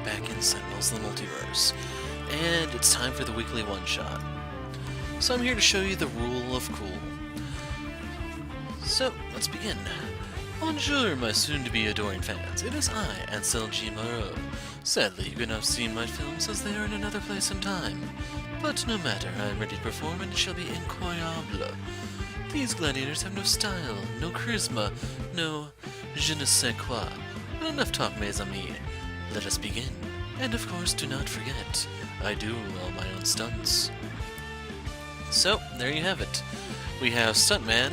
back in Sentinels the Multiverse, and it's time for the weekly one-shot. So I'm here to show you the rule of cool. So, let's begin. Bonjour, my soon-to-be adoring fans. It is I, Ansel G. Moreau. Sadly, you cannot see my films as they are in another place and time. But no matter, I am ready to perform and it shall be incroyable. These gladiators have no style, no charisma, no je ne sais quoi. But enough talk, mes amis. Let us begin. And of course, do not forget, I do all my own stunts. So, there you have it. We have Stuntman,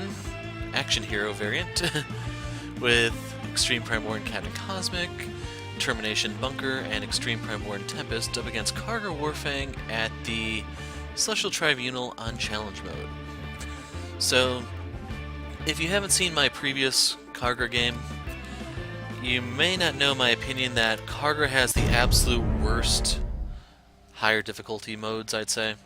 action hero variant, with Extreme Prime Warden Captain Cosmic, Termination Bunker, and Extreme Prime Warden Tempest up against Kaargra Warfang at the Celestial Tribunal on Challenge Mode. So, if you haven't seen my previous Kaargra game, you may not know my opinion that Kaargra has the absolute worst higher difficulty modes, I'd say.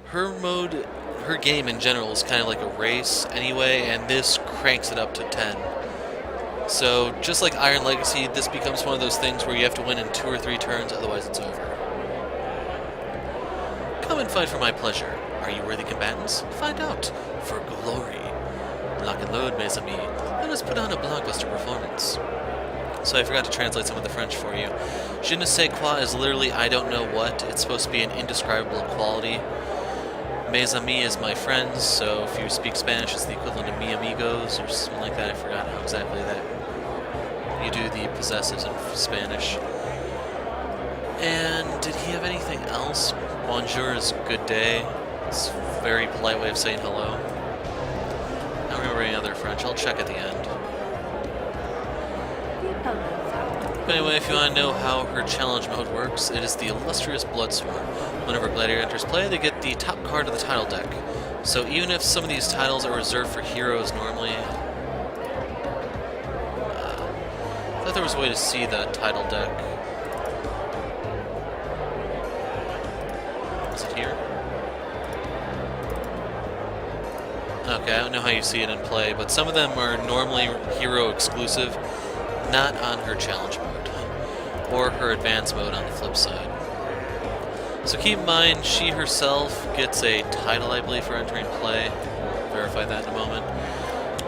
Her game in general is kind of like a race anyway, and this cranks it up to 10. So, just like Iron Legacy, this becomes one of those things where you have to win in 2 or 3 turns, otherwise it's over. Come and fight for my pleasure. Are you worthy combatants? Find out. For glory. Lock and load, mes amis. Let us put on a blockbuster performance. So I forgot to translate some of the French for you. Je ne sais quoi is literally I don't know what. It's supposed to be an indescribable quality. Mes amis is my friends, so if you speak Spanish, it's the equivalent of mi amigos or something like that. I forgot how exactly that you do the possessives in Spanish. And did he have anything else? Bonjour is good day. It's a very polite way of saying hello. I don't remember any other French. I'll check at the end. But anyway, if you want to know how her challenge mode works, it is the illustrious Bloodsworn. Whenever gladiator enters play, they get the top card of the title deck. So even if some of these titles are reserved for heroes normally, I thought there was a way to see the title deck. Is it here? Okay, I don't know how you see it in play, but some of them are normally hero exclusive, not on her challenge mode, or her advanced mode on the flip side. So keep in mind, she herself gets a title, I believe, for entering play. We'll verify that in a moment.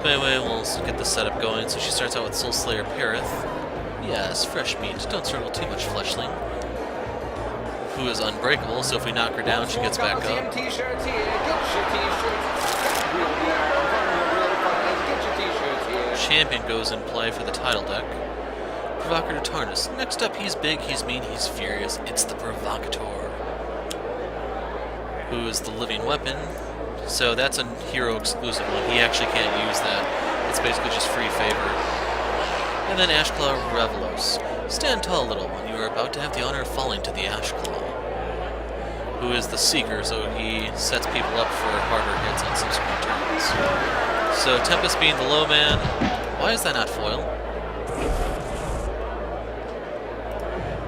But anyway, we'll get the setup going. So she starts out with Soul Slayer Perith. Yes, fresh meat, don't struggle too much, fleshling. Who is unbreakable, so if we knock her down, she gets back up. Champion goes in play for the title deck. Provocator Tarnus. Next up, he's big, he's mean, he's furious. It's the Provocator, who is the living weapon. So that's a hero exclusive one. He actually can't use that. It's basically just free favor. And then Ashclaw Revelos. Stand tall, little one. You are about to have the honor of falling to the Ashclaw, who is the Seeker, so he sets people up for harder hits on subsequent turns. So Tempest being the low man. Why is that not foil?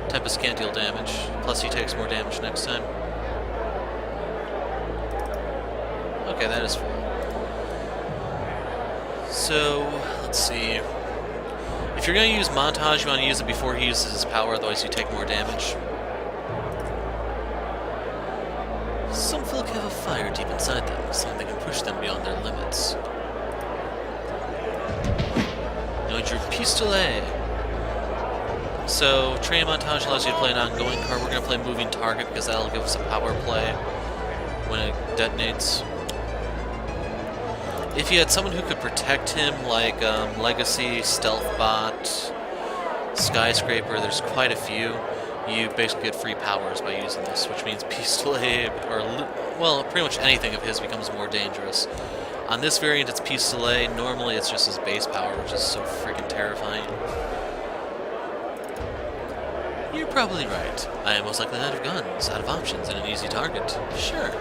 Tempest can't deal damage, plus he takes more damage next time. Okay, that is foil. So, let's see. If you're going to use Montage, you want to use it before he uses his power, otherwise you take more damage. Some folk have a fire deep inside them, something that can push them beyond their limits. Know your Pistolet. So, training montage allows you to play an ongoing card. We're going to play moving target because that'll give us a power play when it detonates. If you had someone who could protect him, like Legacy, Stealth Bot, Skyscraper, there's quite a few, you basically get free powers by using this, which means Pistolet, or, well, pretty much anything of his becomes more dangerous. On this variant, it's Pistolet. Normally, it's just his base power, which is so freaking terrifying. You're probably right. I am most likely out of guns, out of options, and an easy target. Sure.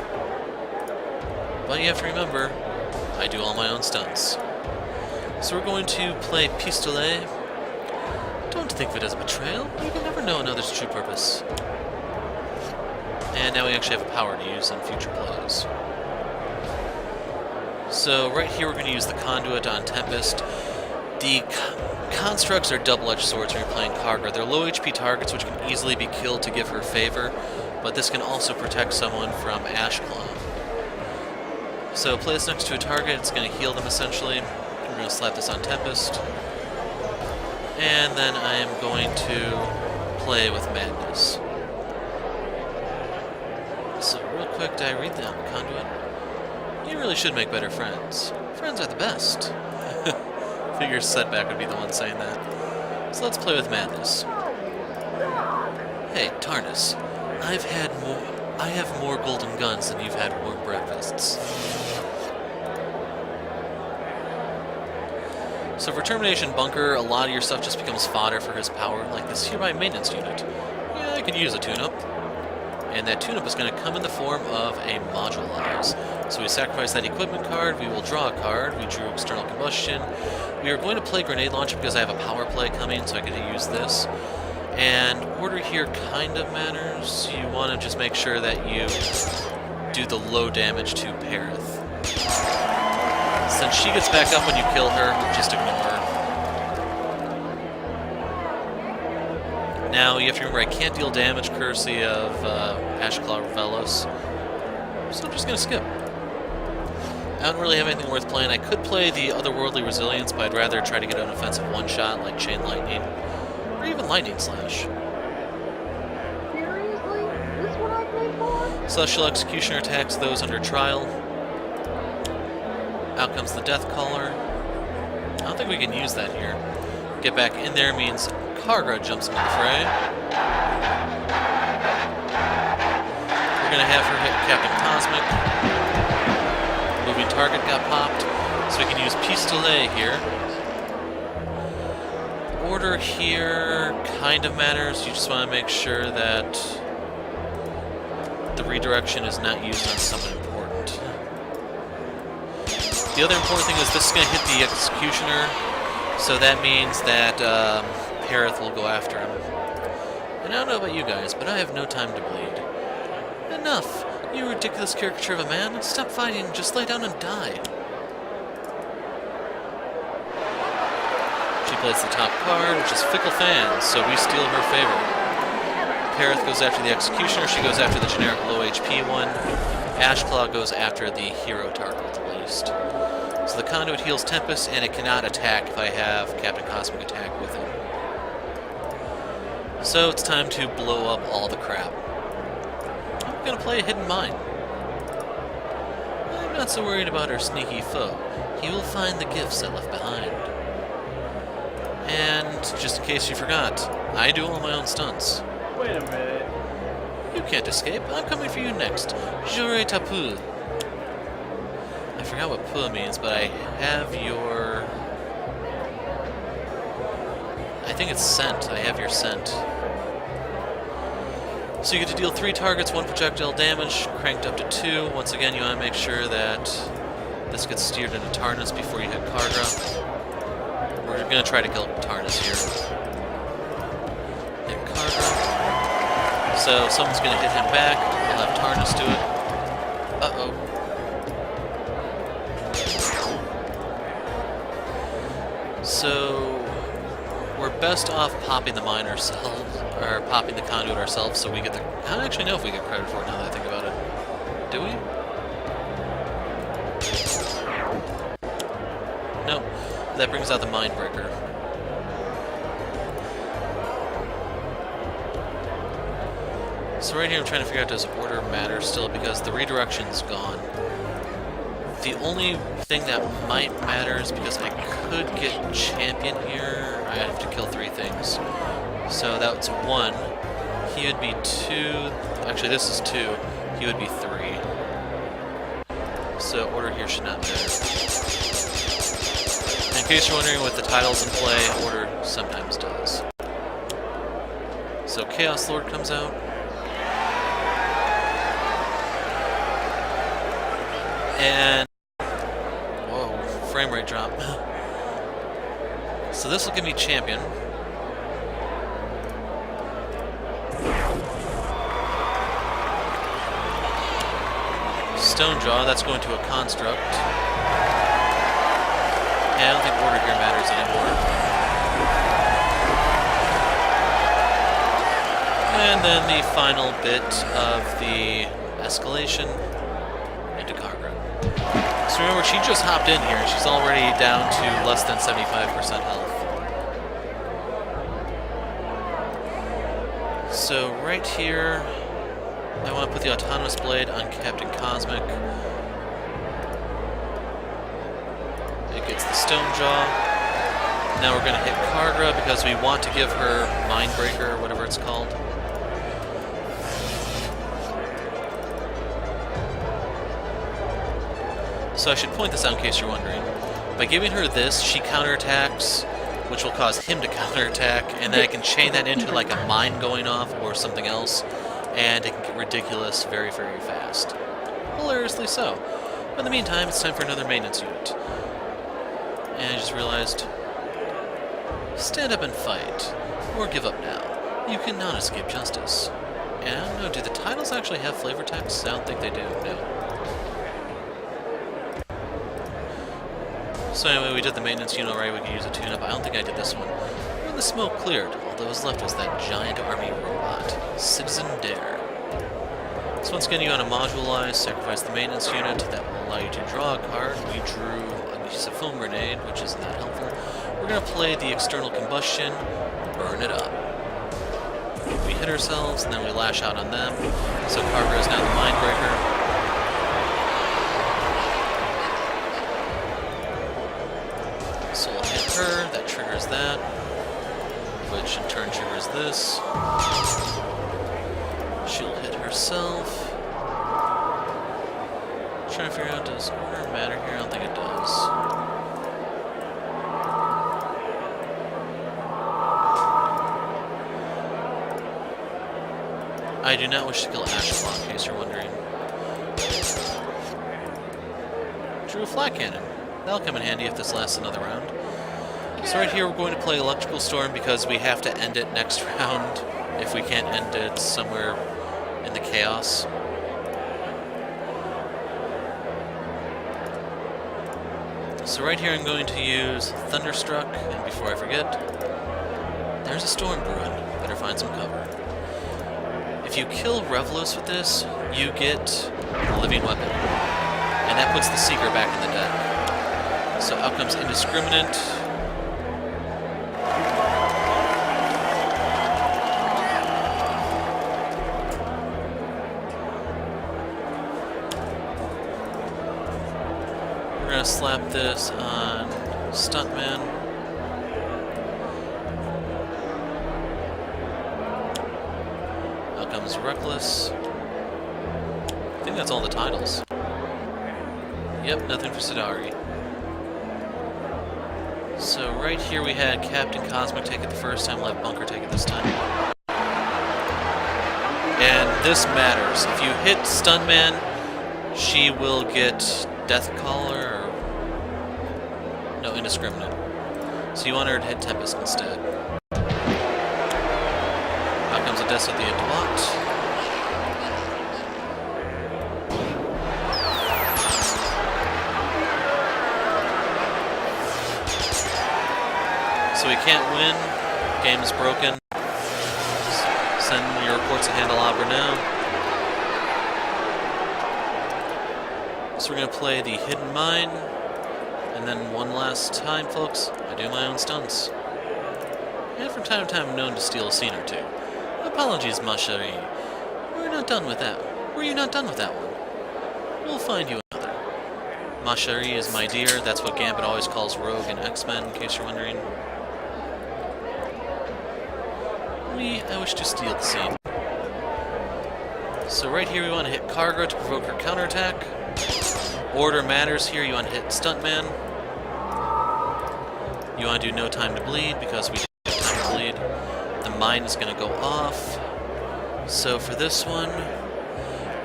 But you have to remember, I do all my own stunts. So we're going to play Pistolet. Don't think of it as a betrayal. You can never know another's true purpose. And now we actually have a power to use in future plays. So right here we're going to use the Conduit on Tempest. The constructs are double-edged swords when you're playing Kaargra. They're low HP targets which can easily be killed to give her favor, but this can also protect someone from Ashclaw. So play this next to a target, it's going to heal them essentially. We're going to slap this on Tempest. And then I am going to play with Madness. So real quick, did I read that Conduit? You really should make better friends. Friends are the best. Figures Setback would be the one saying that. So let's play with Madness. Hey, Tarnus. I have more golden guns than you've had warm breakfasts. So for Termination Bunker, a lot of your stuff just becomes fodder for his power, like this hereby maintenance unit. Yeah, I could use a tune-up. And that tune-up is going to come in the form of a Modulize. So we sacrifice that equipment card, we will draw a card, we drew External Combustion. We are going to play Grenade Launcher because I have a power play coming, so I get to use this. And order here kind of matters. You want to just make sure that you do the low damage to Perith. Since she gets back up when you kill her, just ignore her. Now, you have to remember I can't deal damage courtesy of Ashclaw Velos, so I'm just going to skip. I don't really have anything worth playing. I could play the Otherworldly Resilience, but I'd rather try to get an offensive one-shot like Chain Lightning, or even Lightning Slash. Seriously? This what I paid for? Celestial Executioner attacks those under trial. Out comes the Death Caller. I don't think we can use that here. Get back in there means Kaargra jumps into the fray. We're going to have her hit Captain Cosmic. Moving target got popped, so we can use Pistolet here. Order here kind of matters. You just want to make sure that the redirection is not used on someone important. The other important thing is this is going to hit the Executioner, so that means that Perith will go after him. And I don't know about you guys, but I have no time to bleed. Enough! You ridiculous caricature of a man. Stop fighting, just lay down and die. She plays the top card, which is Fickle Fans, so we steal her favor. Perith goes after the Executioner, she goes after the generic low HP one. Ashclaw goes after the hero target at least. So the Conduit heals Tempest, and it cannot attack if I have Captain Cosmic attack with it. So it's time to blow up all the crap. I'm gonna play a Hidden Mine. I'm not so worried about our sneaky foe. He will find the gifts I left behind. And just in case you forgot, I do all my own stunts. Wait a minute. You can't escape. I'm coming for you next. J'aurai ta peau. I forgot what peau means, but I have your... I think it's scent. I have your scent. So you get to deal 3 targets, 1 projectile damage, cranked up to 2. Once again, you want to make sure that this gets steered into Tarnus before you hit Kaargra. We're going to try to kill Tarnus here. Hit Kaargra. So someone's going to hit him back. We'll have Tarnus do it. Uh-oh. So we're best off popping the mine ourselves, or popping the Conduit ourselves, so we get the... I don't actually know if we get credit for it now that I think about it. Do we? Nope. That brings out the Mindbreaker. So right here I'm trying to figure out, does order matter still, because the redirection's gone. The only thing that might matter is because I could get champion here. I have to kill 3 things. So that's 1. He would be 2. Actually, this is 2. He would be 3. So order here should not matter. In case you're wondering with the titles in play, order sometimes does. So Chaos Lord comes out. And frame rate drop. So this will give me champion. Stone Jaw, that's going to a construct. Yeah, I don't think order here matters anymore. And then the final bit of the escalation into Kaargra. So remember, she just hopped in here and she's already down to less than 75% health. So right here, I want to put the autonomous blade on Captain Cosmic. It gets the stone jaw. Now we're going to hit Kaargra because we want to give her Mindbreaker, or whatever it's called. So I should point this out in case you're wondering. By giving her this, she counterattacks, which will cause him to counterattack, and then I can chain that into like a mine going off or something else, and it can get ridiculous very, very fast. Hilariously so. But in the meantime, it's time for another maintenance unit. And I just realized, stand up and fight, or give up now. You cannot escape justice. And I don't know, do the titles actually have flavor text? I don't think they do, no. So anyway, we did the maintenance unit already, we can use a tune-up. I don't think I did this one. When the smoke cleared, all that was left was that giant army robot, Citizen Dare. So once again, you want to modularize, sacrifice the maintenance unit. That will allow you to draw a card. We drew a piece of foam grenade, which is not helpful. We're going to play the external combustion, burn it up. We hit ourselves, and then we lash out on them. So Kaargra is now the Mindbreaker. So we'll hit her, that triggers that, which in turn triggers this. She'll hit herself. Trying to figure out, does order matter here? I don't think it does. I do not wish to kill Ashclaw, in case you're wondering. Drew a flat cannon. That'll come in handy if this lasts another round. So right here we're going to play Electrical Storm because we have to end it next round if we can't end it somewhere in the chaos. So right here I'm going to use Thunderstruck, and before I forget, there's a storm brewing. Better find some cover. If you kill Revelos with this, you get a living weapon, and that puts the Seeker back in the deck. So out comes Indiscriminate. We're going to slap this on Stuntman. Out comes Reckless. I think that's all the titles. Yep, nothing for Sidari. So right here we had Captain Cosmic take it the first time, let Bunker take it this time. And this matters. If you hit Stuntman, she will get Death Caller or... no, Indiscriminate. So you want her to hit Tempest instead. Out comes a Death at the Adwat. So we can't win. Game is broken. Send your reports to Handelabra now. So we're going to play the Hidden Mine. And then one last time, folks, I do my own stunts. And from time to time I'm known to steal a scene or two. Apologies, ma chérie. We're not done with that. Were you not done with that one? We'll find you another. Ma chérie is my dear. That's what Gambit always calls Rogue in X-Men, in case you're wondering. I wish to steal the scene. So right here we want to hit Kaargra to provoke her counterattack. Order matters here, you want to hit Stuntman. You want to do no time to bleed because we have time to bleed. The mine is going to go off. So for this one,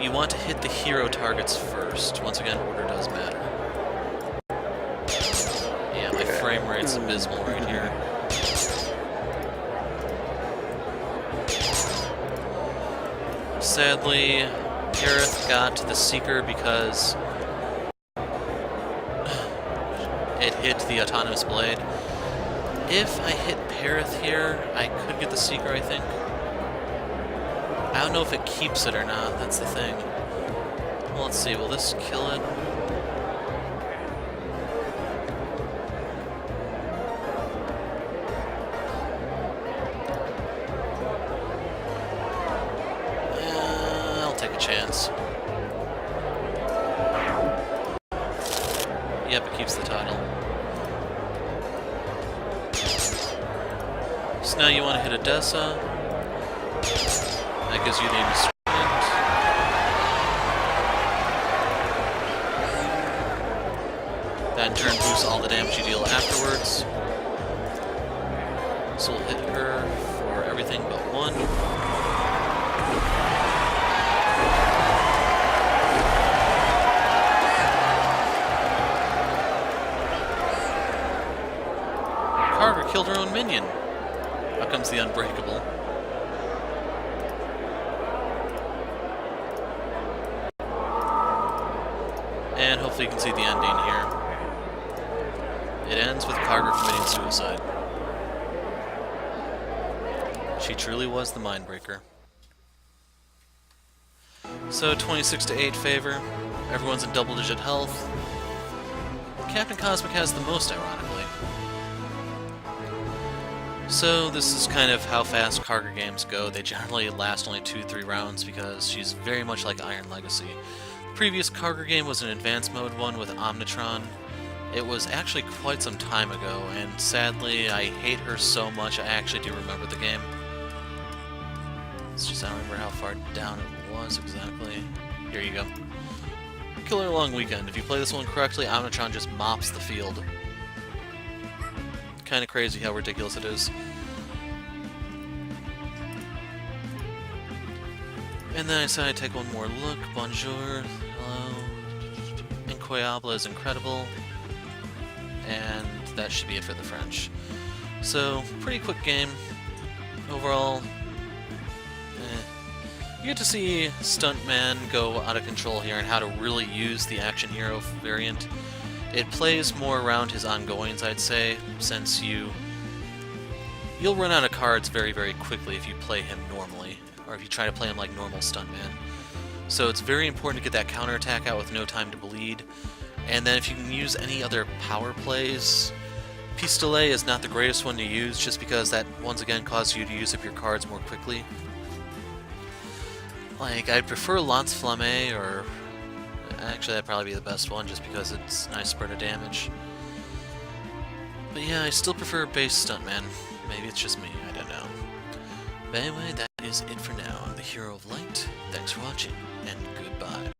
you want to hit the hero targets first. Once again, order does matter. Yeah, my frame rate's abysmal right here. Sadly, Aerith got the Seeker because it hit the autonomous blade. If I hit Perith here, I could get the Seeker, I think. I don't know if it keeps it or not, that's the thing. Well, let's see, will this kill it? I'll take a chance. Yep, it keeps the title. So now you want to hit Odessa. That gives you the instrument. That in turn boosts all the damage you deal afterwards. So we'll hit her for everything but one. Kaargra killed her own minion. Out comes the Unbreakable. And hopefully you can see the ending here. It ends with Kaargra committing suicide. She truly was the Mindbreaker. So 26 to 8 favor. Everyone's in double-digit health. Captain Cosmic has the most, ironically. So this is kind of how fast Kaargra games go. They generally last only 2-3 rounds because she's very much like Iron Legacy. The previous Kaargra game was an advanced mode one with Omnitron. It was actually quite some time ago, and sadly I hate her so much I actually do remember the game. It's just I don't remember how far down it was exactly. Here you go. Killer Long Weekend. If you play this one correctly, Omnitron just mops the field. Kind of crazy how ridiculous it is. And then I decided to take one more look. Bonjour, hello. Incroyable is incredible. And that should be it for the French. So, pretty quick game. Overall, you get to see Stuntman go out of control here and how to really use the action hero variant. It plays more around his ongoings, I'd say, since you'll run out of cards very, very quickly if you play him normally, or if you try to play him like normal Stuntman. So it's very important to get that counterattack out with no time to bleed, and then if you can use any other power plays, Pistolet is not the greatest one to use, just because that, once again, causes you to use up your cards more quickly. Like, I'd prefer Lance Flamme, or actually, that'd probably be the best one, just because it's a nice spread of damage. But yeah, I still prefer base Stuntman. Maybe it's just me, I don't know. But anyway, that is it for now. I'm the Hero of Light. Thanks for watching, and goodbye.